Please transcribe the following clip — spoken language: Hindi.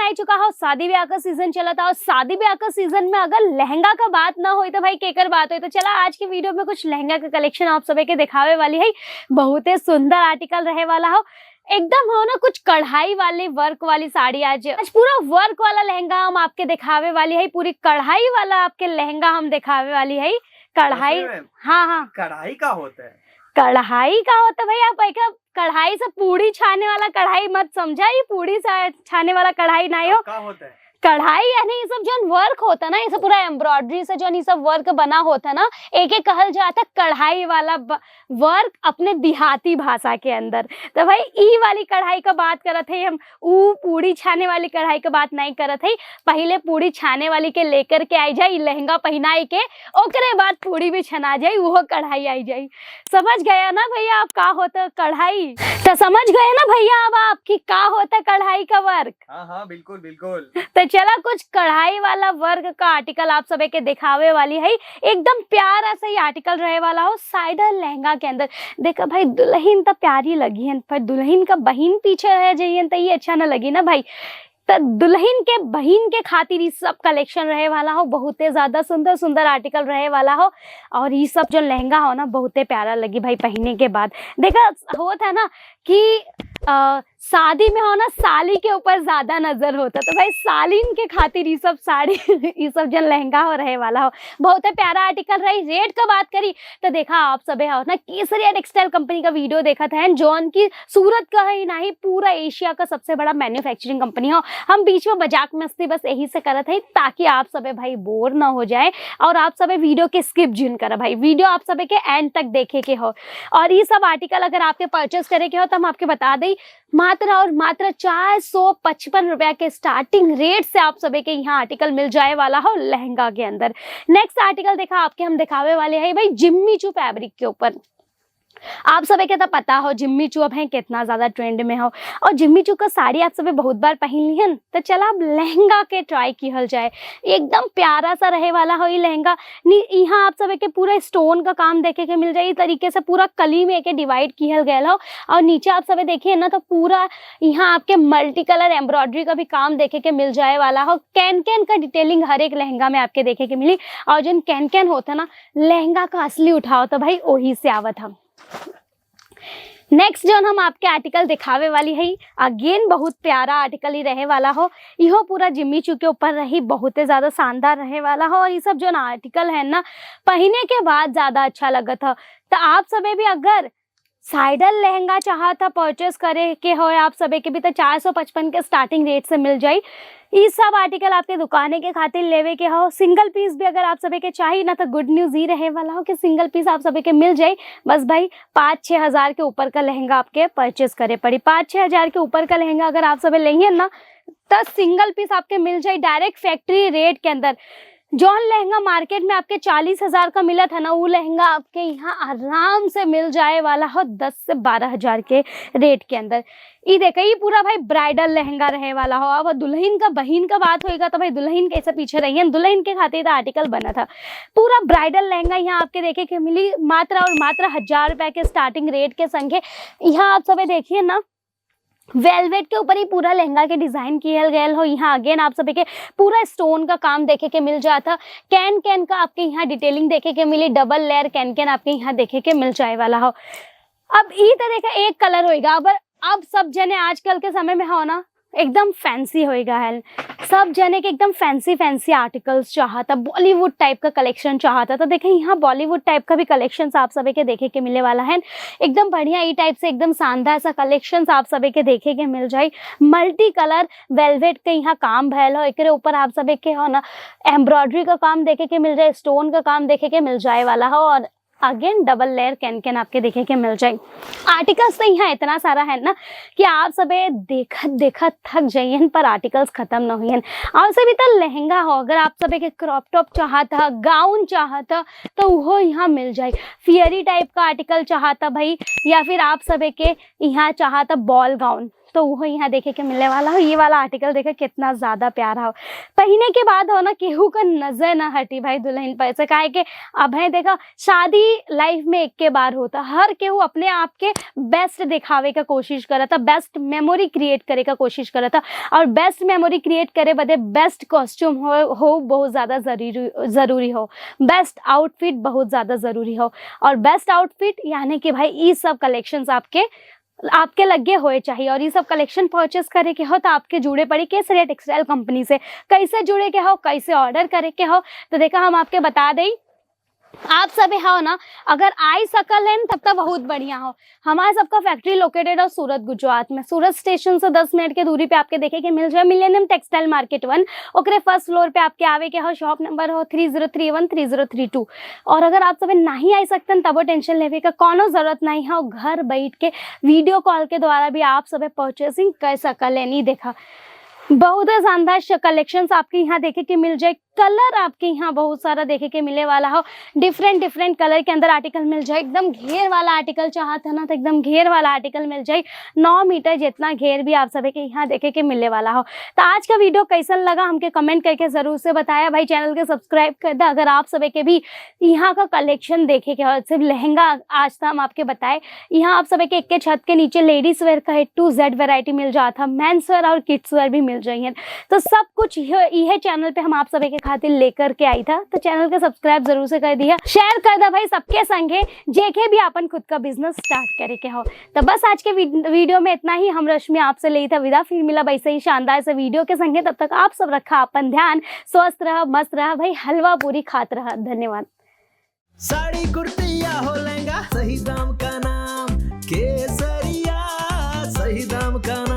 आ चुका हो, शादी ब्याह का सीजन चला था और शादी ब्याह का सीजन में अगर लहंगा का बात ना हो तो भाई केकर बात हो। तो चला आज की वीडियो में कुछ लहंगा का कलेक्शन आप सभी के दिखावे वाली है। बहुत ही सुंदर आर्टिकल रहे वाला हो, एकदम हो ना कुछ कढ़ाई वाली वर्क वाली साड़ी। आज पूरा वर्क वाला लहंगा हम आपके दिखावे वाली है, पूरी कढ़ाई वाला आपके लहंगा हम दिखावे वाली है। कढ़ाई, हाँ हाँ, कढ़ाई का होता है, कढ़ाई का होता है भाई। आप एक कढ़ाई से पूड़ी छाने वाला कढ़ाई मत समझा, ये पूड़ी छाने वाला कढ़ाई ना हो। क्या होता है कढ़ाई यानी ये सब जो वर्क होता है ना, ये सब पूरा एम्ब्रॉयडरी से जो ये सब वर्क बना होता है ना, एक एक कहल जाता है कढ़ाई वाला वर्क अपने देहाती भाषा के अंदर। तो भाई ई वाली कढ़ाई का बात करत है हम, ऊ पूड़ी छाने वाली कढ़ाई का बात नहीं करत है। पहले पूड़ी छाने वाली के लेकर के आई जाए लहंगा पहनाई के, ओकरे बाद पूड़ी भी छना जाए, वो कढ़ाई आई जाए। समझ गया ना भैया आप का होता कढ़ाई? तो समझ गए ना भैया अब आपकी का होता कढ़ाई का वर्क? हाँ हाँ बिल्कुल बिल्कुल। तो चला कुछ कढ़ाई वाला वर्क का आर्टिकल आप सभी के दिखावे वाली है। एकदम प्यारा सा ही आर्टिकल रहे वाला हो साइडर लहंगा के अंदर। देखा भाई दुल्हन तो प्यारी लगी है, पर दुल्हन का बहन पीछे रह जाइए तो ये अच्छा ना लगी ना भाई। तो दुल्हन के बहन के खातिर ये सब कलेक्शन रहे वाला हो, बहुत ही ज्यादा सुंदर सुंदर आर्टिकल रहे वाला हो। और ये सब जो लहंगा हो ना बहुत ही प्यारा लगी भाई पहनने के बाद। देखा होता है ना कि शादी में हो ना साली के ऊपर ज्यादा नजर होता, तो भाई सालीन के खातिर ये सब साड़ी ये सब जो लहंगा हो रहे वाला हो, बहुत ही प्यारा आर्टिकल रही। रेट का बात करी तो देखा आप सभी हो ना केसरिया टेक्सटाइल कंपनी का वीडियो देखा था, जौन की सूरत का ही नहीं पूरा एशिया का सबसे बड़ा मैन्युफैक्चरिंग कंपनी हो। हम बीच में मजाक मस्ती बस यही से करत है ताकि आप सभी भाई बोर ना हो जाए और आप सभी वीडियो के स्किप जिन करा भाई, वीडियो आप सभी के एंड तक देखे के हो। और ये सब आर्टिकल अगर आपके परचेस करे के हो तो हम आपके बता दें मात्र और मात्र 455 रुपया के स्टार्टिंग रेट से आप सभी के यहाँ आर्टिकल मिल जाए वाला हो लहंगा के अंदर। नेक्स्ट आर्टिकल देखा आपके हम दिखावे वाले हैं भाई जिम्मी चू फैब्रिक के ऊपर। आप सभी के तो पता हो जिम्मी चू अब है कितना ज्यादा ट्रेंड में हो, और जिम्मी चू का साड़ी आप सभी बहुत बार पहन ली है। तो चला अब लहंगा के ट्राई किया जाए, एकदम प्यारा सा रहे वाला हो ये लहंगा। यहाँ आप सभी के पूरा स्टोन का काम देखे के मिल जाए, तरीके से पूरा कली में एक डिवाइड किया गया हो। और नीचे आप सभी देखिए ना तो पूरा यहाँ आपके मल्टी कलर एम्ब्रॉयडरी का भी काम देखे के मिल जाए वाला हो। कैन कैन का डिटेलिंग हर एक लहंगा में आपके देखे के मिली, और जिन कैन कैन होता ना लहंगा का असली उठाओ तो भाई वही से आवत हम। नेक्स्ट जो हम आपके आर्टिकल दिखावे वाली है, अगेन बहुत प्यारा आर्टिकल ही रहे वाला हो। यहो पूरा जिम्मी चू के ऊपर रही, बहुत ही ज्यादा शानदार रहे वाला हो। और ये सब जो ना आर्टिकल है ना पहने के बाद ज्यादा अच्छा लगा था। तो आप सभी भी अगर साइडर लहंगा चाहता परचेस करे के हो आप सभी के भी तो 455 के स्टार्टिंग रेट से मिल जाए। ये सब आर्टिकल आपके दुकाने के खातिर लेवे के हो। सिंगल पीस भी अगर आप सभी के चाहिए ना तो गुड न्यूज ही रहे वाला हो कि सिंगल पीस आप सभी के मिल जाए। बस भाई 5-6 हजार के ऊपर का लहंगा आपके परचेस करे पड़ी। 5-6 हजार के ऊपर का लहंगा अगर आप सभी लेंगे ना तो सिंगल पीस आपके मिल जाए डायरेक्ट फैक्ट्री रेट के अंदर। जो लहंगा मार्केट में आपके 40 हजार का मिला था ना, वो लहंगा आपके यहाँ आराम से मिल जाए वाला हो 10 से 12 हजार के रेट के अंदर। ये देखा ये पूरा भाई ब्राइडल लहंगा रहे वाला हो। अब दुल्हन का बहन का बात होएगा तो भाई दुल्हन कैसे पीछे रही है, दुल्हन के खातिर आर्टिकल बना था। पूरा ब्राइडल लहंगा यहाँ आपके देखे के मिली मात्र और मात्र 1000 रुपए के स्टार्टिंग रेट के संगे। यहाँ आप सभी देखिए ना वेलवेट के ऊपर ही पूरा लहंगा के डिजाइन किया गया हो। यहाँ अगेन आप सभी के पूरा स्टोन का काम देखे के मिल जाता। कैन कैन का आपके यहाँ डिटेलिंग देखे के मिली, डबल लेयर कैन कैन आपके यहाँ देखे के मिल जाए वाला हो। अब ई तरह का एक कलर होएगा, अब सब जने आजकल के समय में हो ना एकदम फैंसी होएगा है, सब जने के एकदम फैंसी फैंसी आर्टिकल्स चाहता, बॉलीवुड टाइप का कलेक्शन चाहता। तो देखें यहाँ बॉलीवुड टाइप का भी कलेक्शन आप सभी के देखे के मिले वाला है। एकदम बढ़िया ई टाइप से एकदम शानदार सा कलेक्शन आप सभी के देखे के मिल जाए। मल्टी कलर वेलवेट के यहाँ काम भयल हो, एक ऊपर आप सभी के हो ना एम्ब्रॉयडरी का काम देखे के मिल जाए, स्टोन का काम देखे के मिल जाए वाला हो। और again double layer can can आपके देखे के मिल जाए। आर्टिकल्स तो यहाँ इतना सारा है ना कि आप सभी देखत देखत थक जाइए, पर आर्टिकल्स खत्म न हुई। और सभी तो लहंगा हो, अगर आप सभी के क्रॉप टॉप चाहता, गाउन चाहता तो वो यहाँ मिल जाए। फियरी टाइप का आर्टिकल चाहता भाई, या फिर आप सभी के यहाँ चाहता बॉल गाउन, तो वो यहाँ देखे के मिलने वाला हो। ये वाला आर्टिकल देखे कितना ज्यादा प्यारा हो, पहने के बाद हो ना केहू का नजर ना हटी भाई दुल्हन पर से। काहे के अब है देखा शादी लाइफ में एक के बार होता, हर केहू अपने आप के बेस्ट दिखावे का कोशिश करा था, बेस्ट मेमोरी क्रिएट करे का कोशिश करा था। और बेस्ट मेमोरी क्रिएट करे बदे बेस्ट कॉस्ट्यूम हो बहुत ज़्यादा ज़रूरी हो, बेस्ट आउटफिट बहुत ज़्यादा ज़रूरी हो। और बेस्ट आउटफिट यानी कि भाई ये सब कलेक्शंस आपके लगे होए चाहिए। और ये सब कलेक्शन परचेस करे के हो तो आपके जुड़े पड़ी केसरिया टेक्सटाइल कंपनी से। कैसे जुड़े के हो, कैसे ऑर्डर करे के हो, तो देखा हम आपके बता दें। आप सब हो ना अगर आई सकल है तब तक बहुत बढ़िया हो। हमारे सबका फैक्ट्री लोकेटेड है सूरत गुजरात में। सूरत स्टेशन से 10 मिनट के दूरी पे आपके देखे के मिल जाए मिलेनियम टेक्सटाइल मार्केट 1, ओकरे फर्स्ट फ्लोर पे आपके आवे के हो। शॉप नंबर हो 3031 3032। और अगर आप सब नहीं आई सकते तब टेंशन लेवे का कोनो जरूरत नहीं है, घर बैठ के वीडियो कॉल के द्वारा भी आप सब परचेसिंग कर सकल है। नहीं देखा बहुत शानदार कलेक्शंस आपके यहाँ देखे के मिल जाए। कलर आपके यहाँ बहुत सारा देखे के मिले वाला हो, डिफरेंट कलर के अंदर आर्टिकल मिल जाए। एकदम घेर वाला आर्टिकल चाहते ना तो एकदम घेर वाला आर्टिकल मिल जाए। 9 मीटर जितना घेर भी आप सभी के यहाँ देखे के मिलने वाला हो। तो आज का वीडियो कैसन लगा हमके कमेंट करके जरूर से बताया भाई। चैनल के सब्सक्राइब कर दे अगर आप सभी के भी यहाँ का कलेक्शन देखे के हो। सिर्फ लहंगा आज तक हम आपके बताए, यहाँ आप सभी के एक के छत के नीचे लेडीज वेयर का A to Z वैरायटी मिल जाता, मेंस वेयर और किड्स वेयर भी मिल जाइए। तो सब कुछ यह चैनल पे हम आप सभी के खातिर लेकर के आई था। तो चैनल के सब्सक्राइब जरूर से कर दिया, शेयर कर दे भाई सबके संगे जेके भी अपन खुद का बिजनेस स्टार्ट करे के हो। तो बस आज के वीडियो में इतना ही। हम रश्मि आपसे ले था विदा, फिर मिला वैसे ही शानदार से वीडियो के संगे। तब तक आप सब रखा अपन ध्यान, स्वस्थ रहा, मस्त रहा भाई, हलवा पूरी खात रहा। धन्यवाद। साड़ी कुर्ती या हो लहंगा, सही दाम का नाम केसरिया, सही दाम का नाम।